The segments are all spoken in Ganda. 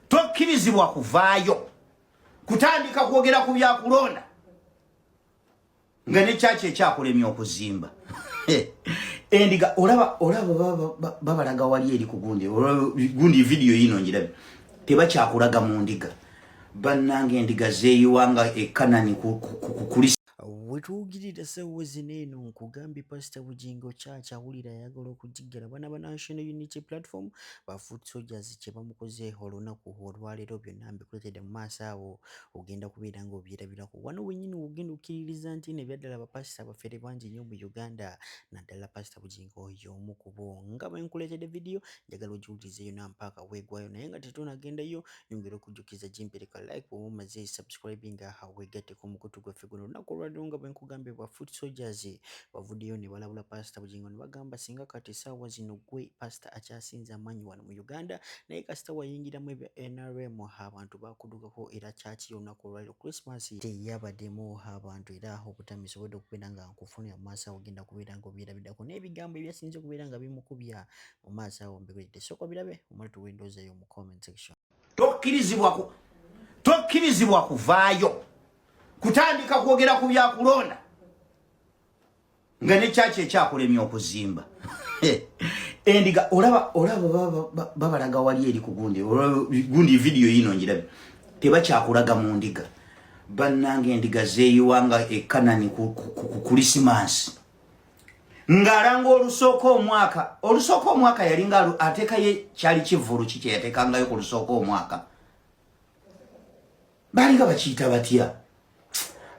tokkirizibwa kuvaayo kutandika kwogera ku byakulonda nga ne chache ekyakulemya okuzimba endiga olaba babalaga wali eri kugundi gundi video yino njirabe tebakyakulaga mu ndiga bannange endiga zeeyiwanga ekanani kuli Wetugirira sewezi neno nkugambi Pastor Bugingo Church awulira yagala okujigala bana ba National Unity Platform ba Foot Soldiers kye bamukoze olunaku olwaleero byonna mbikuletedde mu maaso awo ogenda kubeera nga obyerabirako wano wennyini ogenda okkiririza nti ne byaddala bapasita abafere bangi nnyo mu Uganda naddala Pastor Bugingo y'omu ku bo nga bwe nkuletedde video njagala ogiwulirize yonna mpaka weegwayo naye nga tetunagendayo yongera okujjukiza jimpereka like bw'omumaze subscribing weegatteko mukutu gwaffe guno olunaku olwaleero bwenkugambe bwa Foot Soldiers bavuddeyo ne balabula Pastor Bugingo ne bagamba singa kati saawa zino gwe Pastor akyasinza amanyi wano mu Uganda naye kasita wayingiramu NRM abantu bakudukako era kyaki olunaku olwaleero Christmas teyabaddemu abantu era obutami sobodde okubeera nga nkufunira mu maaso awo ogenda kubeera nga obyerabiddako n'ebigambo ebyasinze okubeera nga bimukubya mu maaso awo mbikuledde sooka birabe omala tuwendoozayo mu comment section. Tokkirizibwa kuvaayo kutandika kwogera ku byakulonda nga ne chache ekyakulemya okuzimba endiga olaba babalaga wali eri kugundi video yino njirabe tebakyakulaga mu ndiga bannange endiga zeeyiwanga ekanani ku Christmas ngalanga olusooka omwaka yalinga ateekayo kyali kivulu kiki yateekangayo ku lusooka omwaka balinga bakiyita batya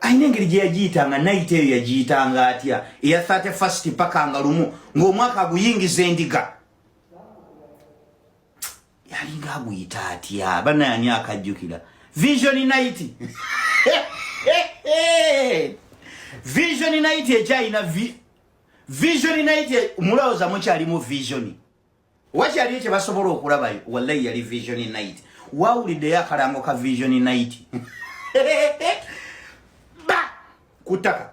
aina engeri gye yagiyitanga night eyo yagiyitanga atya eya 31st paka nga lumu ng'omwaka aguyingiza endiga yalinga aguyita atya banani akajjukira vision night vision night ekyalina vision night mulowooza mukyalimu vision wakyali ekye basobola okulabayo wallahi yali vision night wawuliddeyo akalango ka vision night kutaka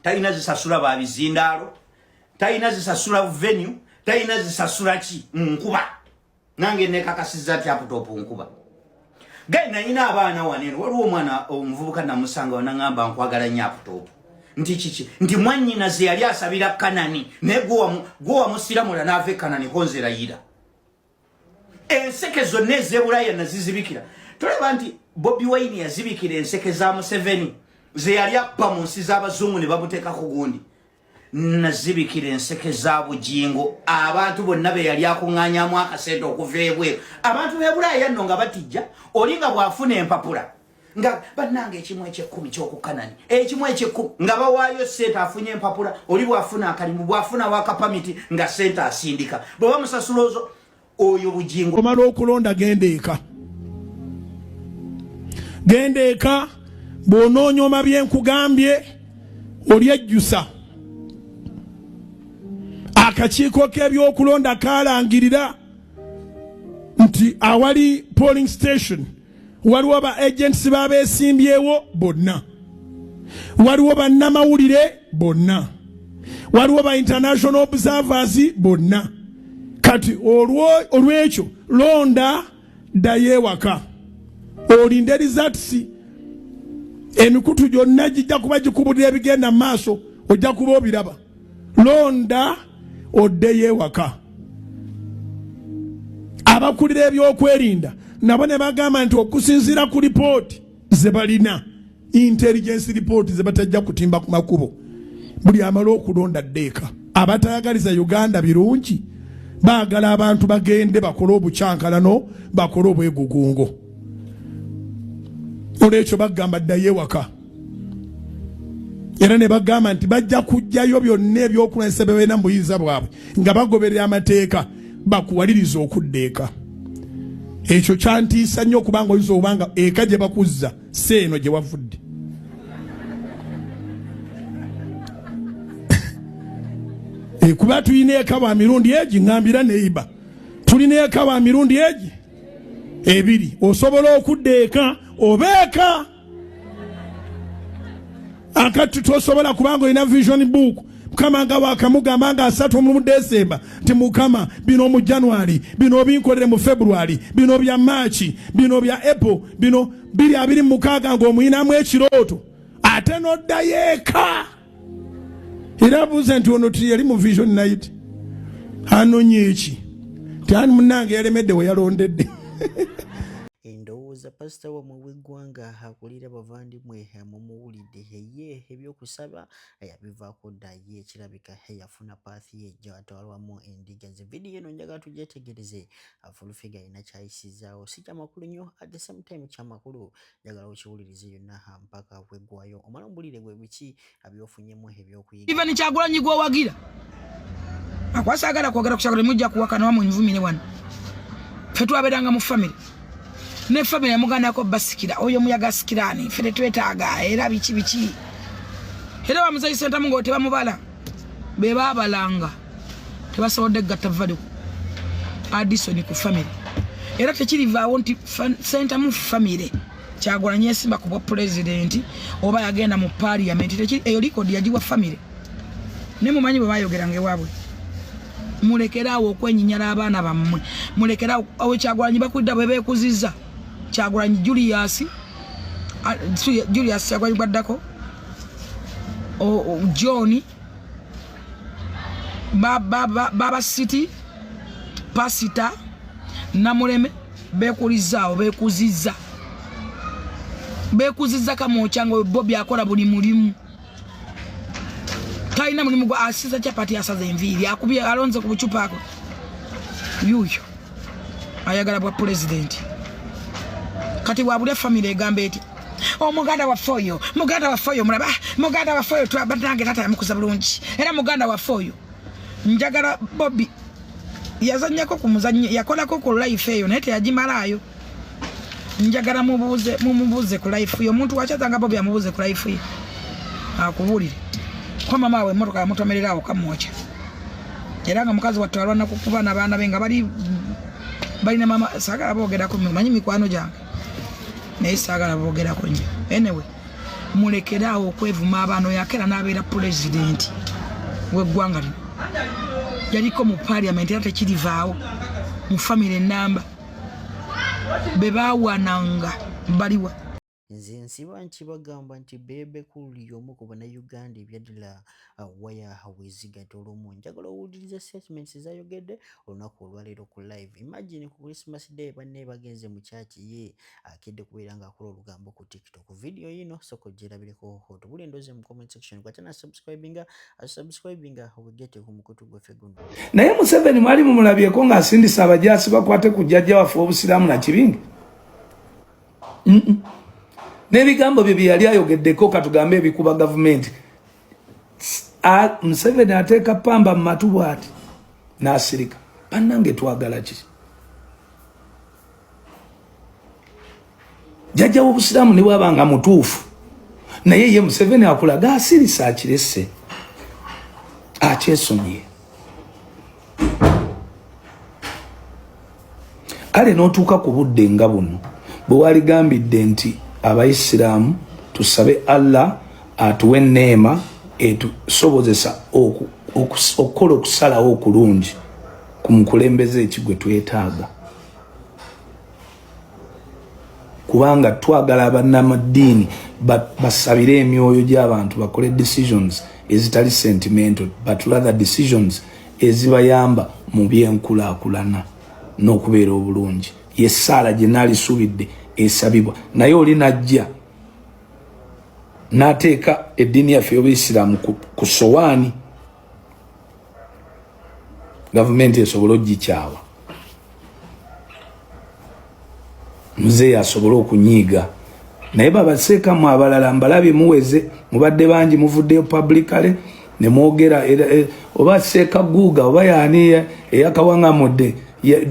taina zisasula babizindaalo taina zisasula venue taina zisasula ki nkuba nange nekakasiza ati laptop nkuba gaina ina abaana waneno waliwo omwana omuvubuka namusanga wanangamba nkwagala nnyo laptop nti kiki nti mwannyina ze yali asabira kanani ne gwa musiramula n'ave kanani konzera yira enseke zonna ez'ebulaya nazizibikira tolaba nti Bobi Wine yazibikira enseke za Museveni ze yali abba mu nsi z'abazungu ne bamuteeka ku gundi nazibikira enseke za Bugingo abantu bonna be yali akuŋŋaanyaamu akasente okuva ebweru abantu b'ebulaya nno nga batijja olinga bw'afuna empapula nga bannanga ekimu eky'ekkumi ky'okukanani ekimu eky'ekkumi nga bawaayo sente afunye empapula oli bw'afuna akalimu bw'afuna wakapamiti nga sente asindika bwe bamusasula ozo oyo Bugingo omala okulonda genda eka bw'onoonyoma byenkugambye olyejjusa akakiiko k'ebyokulonda kalangirira nti awali polling station waliwo ba agents babeesimbyewo bonna waliwo bannamawulire bonna waliwo ba international observers bonna kati olwekyo londa ddayo ewaka olinde results emikutu gyonna gijja kuba gikubulira ebigenda mu maaso ojja kuba obiraba londa oddeyo ewaka abakulira ebyokwerinda nabo ne bagamba nti okusinziira ku lipooti ze balina intelligence report ze batajja kutimba ku makubo buli amala okulonda ddeeka abatayagaliza Uganda birungi baagala abantu bagende bakole obukyankalano bakole obwegugungo olwekyo bagamba ddayo ewaka era ne bagamba nti bajja kujjayo byonna ebyokulwanyisa bye balina mu buyinza bwabwe nga bagoberera amateeka bakuwaliriza okudda eka ekyo kyantiisa nnyo okubanga oyinza okubanga eka gye bakuzza si eno gye wavudde kuba tulina eka bwa mirundi egi ŋŋambira neiba tulina eka bwa mirundi egi ebiri osobola okudda eka obeeka akati tosobola kubanga olina vision book mukama nga wakamugamba nga 3 mu December nti mukama bino mu January bino binkolere mu February bino bya March bino bya April bino 2026 ng'omuyinamu ekirooto ate nodda yeeka era buze nti ono yali mu vision night anonye eki tani munange yalemedde we yalondedde endowooza pasita wamwe w'eggwanga akulira bavandimwe mumuwulidde ye ebyokusaba yabivaako dda ye ekirabika yafuna paathi yejja atwalwamu endiga ze vidiyo eno njagala tugyetegereze afulufiga alina kyayisizaawo si kyamakulu nnyo at the same time kyamakulu njagala okiwulirize yonna mpaka bweggwayo omala ombulire bwe biki abyofunyemu ebyokuyiga even Kyagulanyi gwowagira akwasagala kwogera ku Kyagulanyi mujja kuwakana wamwe nvumire wano ffe twabeeranga mu family ne family yamuganako basikira oyo muyaga sikirani ffe tetwetaaga era biki era bamuzayi sentamu ngo tebamubala be baabalanga tebasobodde gatta valiku Addison ku family era tekirivaawo nti sentamu family Kyagulanyi yesimba ku bwa president oba yagenda mu parliament eyo likodi yagiwa family ne mumanyi bwe bayogeranga ewaabwe mulekeraawo okwenyinyala abaana bammwe mulekeraawo awo Kyagulanyi bakudda bwe beekuzizza Kyagulanyi Julius Kyagulanyi gwaddako John Baba City Pasita Namuleme beekuzizza kamochango Bobby akola buli mulimu taina mulimu gwa asiza chapati asaza enviri akubye alonze ku bucupa ako yuyo ayagala bwa president kati wabule family egambe eti muganda wa foyo mulaba muganda wa foyo twabatange tata yamukuza bulungi era muganda wa foyo njagala Bobby yazanyako kumuzanyi yakolako ku life eyo naye teyagimalayo njagala mumubuze ku life yo muntu wachazanga Bobby amubuze ku life ye akubulire kwa mama we motoka yamutomererawo kamwocha era nga mukazi watwalwa nakukuba n'abaana be nga balina mama sagala boogerako manyi mikwano gyange naye sagala boogerako nnyo anyway mulekeraawo okwevuma abaana yakera n'abeera president w'eggwanga lino yaliko mu parliament era tekirivaawo mu family enamba be baawananga baliwa nze nsiba nkibagamba nti bebe kuli omu ku bannayuganda ebyaddira waya hawezigadde olw'omu njagala owuliriza statements zayogedde olunaku olwaleero ku live. Imagine ku Christmas day banne bagenze mu kyaki ye akedde kubeera ng'akola olugambo ku TikTok. Video yino soko gyerabireko otubule endoze mu comment section kwatana subscribinga wegete ku mukutu gwaffe guno. Naye Museveni mwali mumulabyeko ng'asindisa abajaasi bakwate ku jjajja waffe obusiraamu na kibingi. N'ebigambo bye byali ayogeddeko katugambe ebikuba gavumenti. Museveni ateeka pamba mu matu bw'ati n'asirika. Bannange twagala ki? Jjajja w'obusiraamu ne bw'abanga mutuufu naye ye Museveni akulaga asirisa akirese akyesonyiye. Kale n'otuuka ku budde nga buno bwe waligambidde nti abaisiraamu tusabe Allah atuwe enneema etusobozesa okukola okusalawo okulungi ku mukulembeze ekigwe twetaaga, kubanga twagala abannamadiini basabire emyoyo gy'abantu bakole decisions ezitali sentimental but rather decisions ezibayamba mu byenkulaakulana n'okubeera obulungi. Ye ssaala gye naalisuubidde esabibwa naye oli najja n'ateeka eddiini yaffe y'Obuyisiraamu ku sowaani gavumenti esobole okugikyawa, muzeeyi asobole okunyiiga. Naye babaseekamu abalala mbalabye muweze mubadde bangi muvuddeyo publicly ne mwogera oba Seeka Guuga oba yaani eyakawaŋŋamudde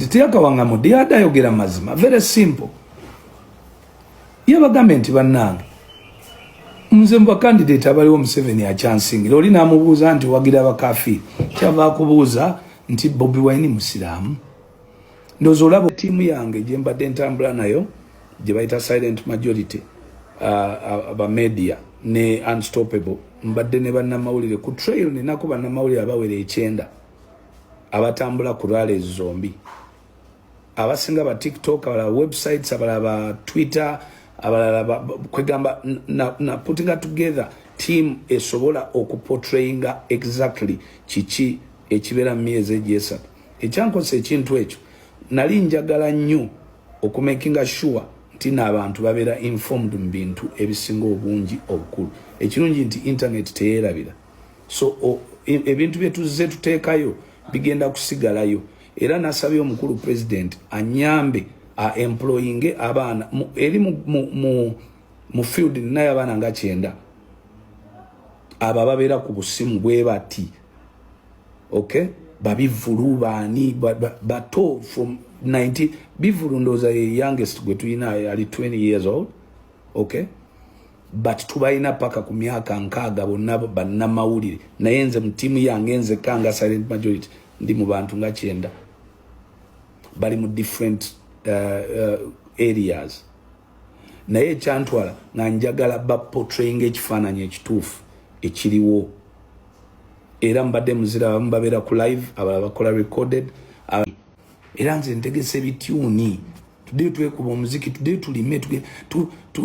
teyakawaŋŋamudde yadde ayogera mazima very simple. Yabagambe nti bannange nze mba candidate abaliwo Museveni akyansingira. Oli n'amubuuza nti wagira abakafiiri kyava akubuuza nti Bobi Wine musiraamu. Ndowooza olaba ttiimu yange gye mbadde ntambula nayo gye bayita silent majority aba media ne Unstoppable mbadde ne bannamawulire ku trail ninako bannamawulire abawere 9 abatambula ku rale zombi abasinga ba TikTok abala websites abala ba Twitter abala kwegamba na putting together team esobola okuportrayinga exactly chichi ekibera mieze jesa ekyankoze ekintu ekyo nali njagala nnyo okumakinga sure nti abantu babera informed mu bintu ebisinga obungi obukulu ekirungi nti internet teyerabira so ebintu byetuze tuteekayo bigenda kusigalayo era nasabye omukulu president anyambe employing abaana eri mu field naye abaana nga 9 aba babera ku busimu bwe bati okay babivulu bani bato from 90 bivulu ndoza youngest gwe tuyina ali 20 years old okay but tubaina paka ku myaka nkaaga bonna bannamawulire naye nze mu timu yange nze kanga silent majority ndi mu bantu nga 9 bali mu different areas naye kyantwala nga njagala ba portraying ekifaananyi ekituufu ekiriwo era mbadde muzira abamu babeera ku live abalala bakola recorded era nze ntegese bityuni tudde twekuba omuziki tudde tulime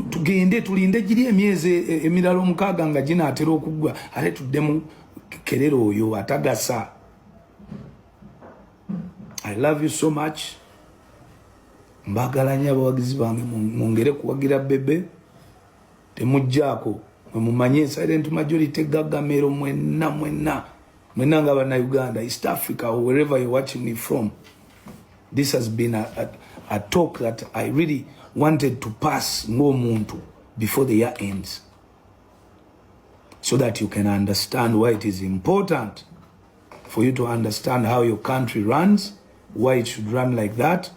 tugende tulinde giri emyezi emirala 6 nga ginaatera okuggwa ate tudde mu kerero oyo atagasa. I love you so much. Mbagala nnyo abawagizi bange mwongere kuwagira bebe temujjaako mumanye silent majority gagamero mwenna nga bana Uganda, East Africa, or wherever you're watching me from. This has been a talk that I really wanted to pass muntu before the year ends, so that you can understand why it is important for you to understand how your country runs, why it should run like that.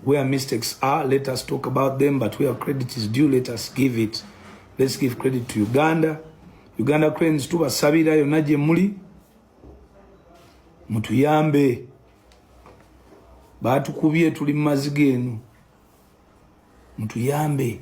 Where mistakes are, let us talk about them, but where credit is due, let's give credit to Uganda. Uganda cranes tubasabira yonna gye muli mutuyambe batukubye tuli mu maziga eno mutuyambe